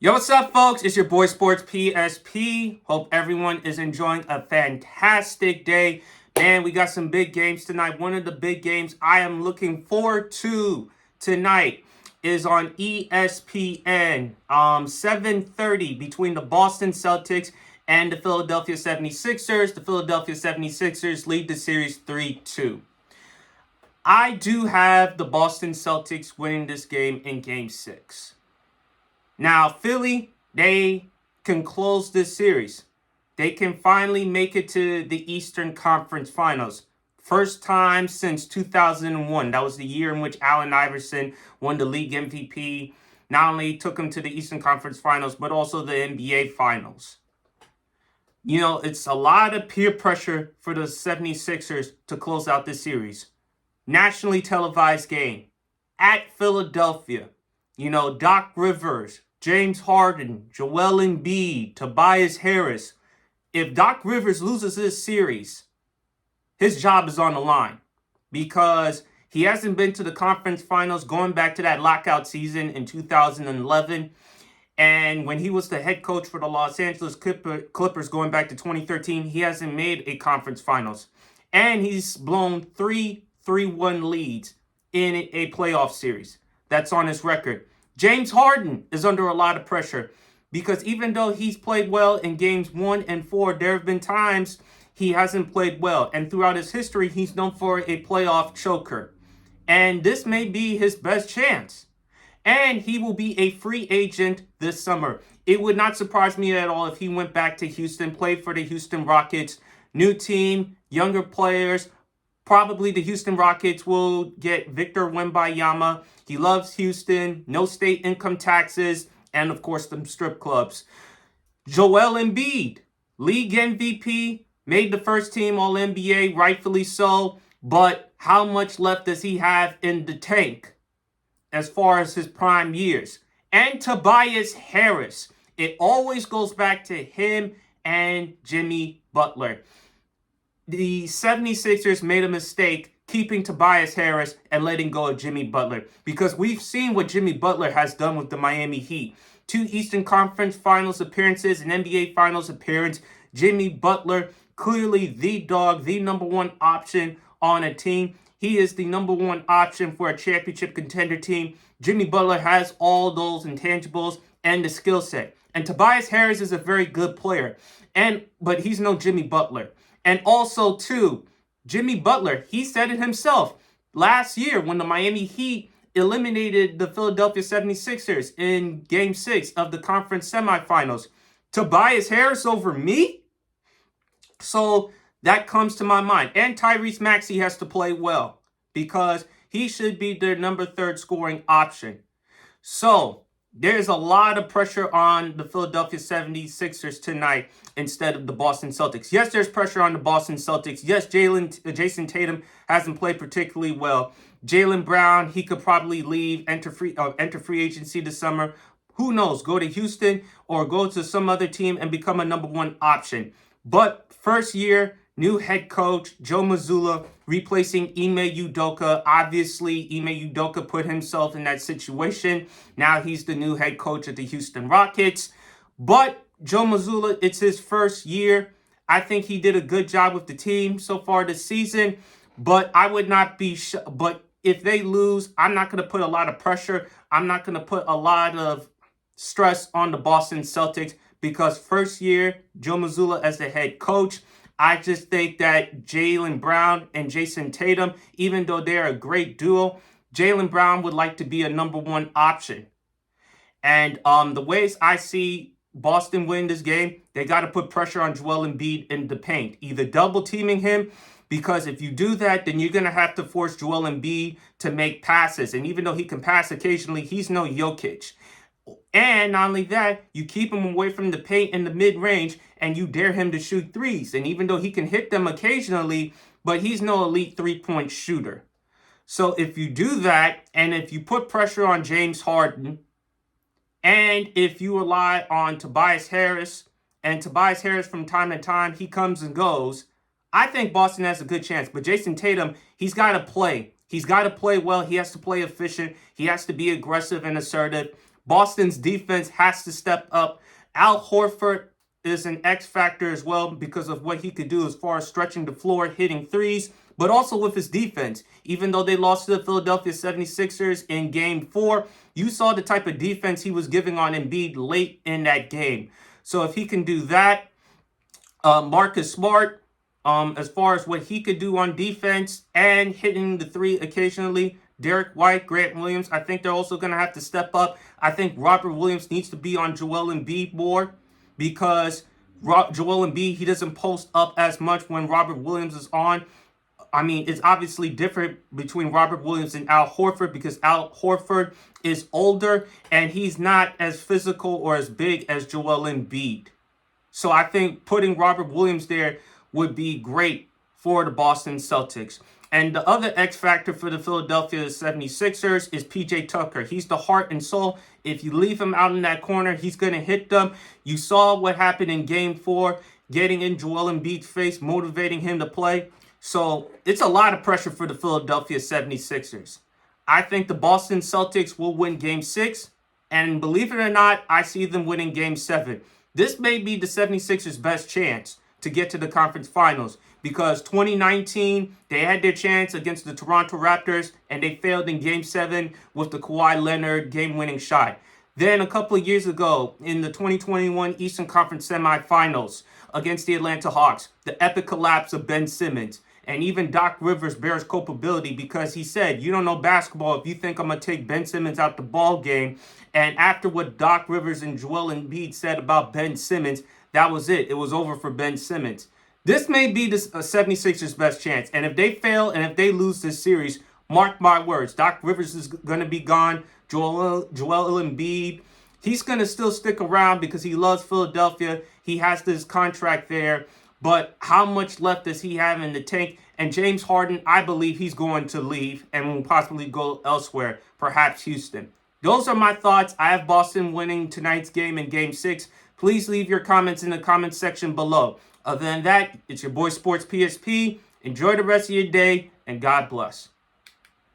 Yo, what's up, folks? It's your boy Sports PSP. Hope everyone is enjoying a fantastic day. Man, we got some big games tonight. One of the big games I am looking forward to tonight is on ESPN, 7:30 between the Boston Celtics and the Philadelphia 76ers. The Philadelphia 76ers lead the series 3-2. I do have the Boston Celtics winning this game in Game 6. Now, Philly, they can close this series. They can finally make it to the Eastern Conference Finals. First time since 2001. That was the year in which Allen Iverson won the league MVP. Not only took him to the Eastern Conference Finals, but also the NBA Finals. You know, it's a lot of peer pressure for the 76ers to close out this series. Nationally televised game at Philadelphia. You know, Doc Rivers, James Harden, Joel Embiid, Tobias Harris. If Doc Rivers loses this series, his job is on the line because he hasn't been to the conference finals going back to that lockout season in 2011. And when he was the head coach for the Los Angeles Clippers going back to 2013, he hasn't made a conference finals. And he's blown 3-1 leads in a playoff series. That's on his record. James Harden is under a lot of pressure because even though he's played well in games 1 and 4, there have been times he hasn't played well. And throughout his history, he's known for a playoff choker. And this may be his best chance. And he will be a free agent this summer. It would not surprise me at all if he went back to Houston, played for the Houston Rockets. New team, younger players. Probably the Houston Rockets will get Victor Wembanyama. He loves Houston, no state income taxes, and of course, them strip clubs. Joel Embiid, league MVP, made the first team All-NBA, rightfully so, but how much left does he have in the tank as far as his prime years? And Tobias Harris. It always goes back to him and Jimmy Butler. The 76ers made a mistake keeping Tobias Harris and letting go of Jimmy Butler because we've seen what Jimmy Butler has done with the Miami Heat. 2 Eastern Conference Finals appearances, an NBA Finals appearance. Jimmy Butler, clearly the dog, the number one option on a team. He is the number one option for a championship contender team. Jimmy Butler has all those intangibles and the skill set. And Tobias Harris is a very good player, but he's no Jimmy Butler. And also, too, Jimmy Butler, he said it himself last year when the Miami Heat eliminated the Philadelphia 76ers in Game 6 of the conference semifinals. Tobias Harris over me? So that comes to my mind. And Tyrese Maxey has to play well because he should be their number 3 scoring option. So there's a lot of pressure on the Philadelphia 76ers tonight instead of the Boston Celtics. Yes, there's pressure on the Boston Celtics. Yes, Jason Tatum hasn't played particularly well. Jaylen Brown, he could probably leave, enter free agency this summer. Who knows? Go to Houston or go to some other team and become a number 1 option. But first year, new head coach, Joe Mazzulla, replacing Ime Udoka. Obviously, Ime Udoka put himself in that situation. Now he's the new head coach of the Houston Rockets. But Joe Mazzulla, it's his first year. I think he did a good job with the team so far this season. But I would not be but if they lose, I'm not going to put a lot of pressure. I'm not going to put a lot of stress on the Boston Celtics because first year, Joe Mazzulla as the head coach. I just think that Jaylen Brown and Jason Tatum, even though they're a great duo, Jaylen Brown would like to be a number 1 option. And the ways I see Boston win this game, they got to put pressure on Joel Embiid in the paint. Either double teaming him, because if you do that, then you're going to have to force Joel Embiid to make passes. And even though he can pass occasionally, he's no Jokic. And not only that, you keep him away from the paint in the mid-range and you dare him to shoot threes. And even though he can hit them occasionally, but he's no elite 3-point shooter. So if you do that, and if you put pressure on James Harden, and if you rely on Tobias Harris, and Tobias Harris from time to time, he comes and goes, I think Boston has a good chance. But Jason Tatum, he's got to play. He's got to play well. He has to play efficient. He has to be aggressive and assertive. Boston's defense has to step up. Al Horford is an X factor as well because of what he could do as far as stretching the floor, hitting threes, but also with his defense. Even though they lost to the Philadelphia 76ers in game 4, you saw the type of defense he was giving on Embiid late in that game. So if he can do that, Marcus Smart, as far as what he could do on defense and hitting the three occasionally, Derek White, Grant Williams, I think they're also going to have to step up. I think Robert Williams needs to be on Joel Embiid more because Joel Embiid, he doesn't post up as much when Robert Williams is on. I mean, it's obviously different between Robert Williams and Al Horford because Al Horford is older and he's not as physical or as big as Joel Embiid. So I think putting Robert Williams there would be great for the Boston Celtics. And the other X factor for the Philadelphia 76ers is PJ Tucker. He's the heart and soul. If you leave him out in that corner, he's going to hit them. You saw what happened in game 4, getting in Joel Embiid's face, motivating him to play. So it's a lot of pressure for the Philadelphia 76ers. I think the Boston Celtics will win game 6. And believe it or not, I see them winning game 7. This may be the 76ers' best chance to get to the conference finals because 2019, they had their chance against the Toronto Raptors and they failed in game 7 with the Kawhi Leonard game-winning shot. Then a couple of years ago in the 2021 Eastern Conference semifinals against the Atlanta Hawks, the epic collapse of Ben Simmons. And even Doc Rivers bears culpability because he said, you don't know basketball if you think I'm going to take Ben Simmons out the ball game. And after what Doc Rivers and Joel Embiid said about Ben Simmons, that was it. It was over for Ben Simmons. This may be the 76ers' best chance. And if they fail and if they lose this series, mark my words, Doc Rivers is going to be gone. Joel Embiid, he's going to still stick around because he loves Philadelphia. He has this contract there. But how much left does he have in the tank? And James Harden, I believe he's going to leave and will possibly go elsewhere, perhaps Houston. Those are my thoughts. I have Boston winning tonight's game in Game 6. Please leave your comments in the comments section below. Other than that, it's your boy Sports PSP. Enjoy the rest of your day, and God bless.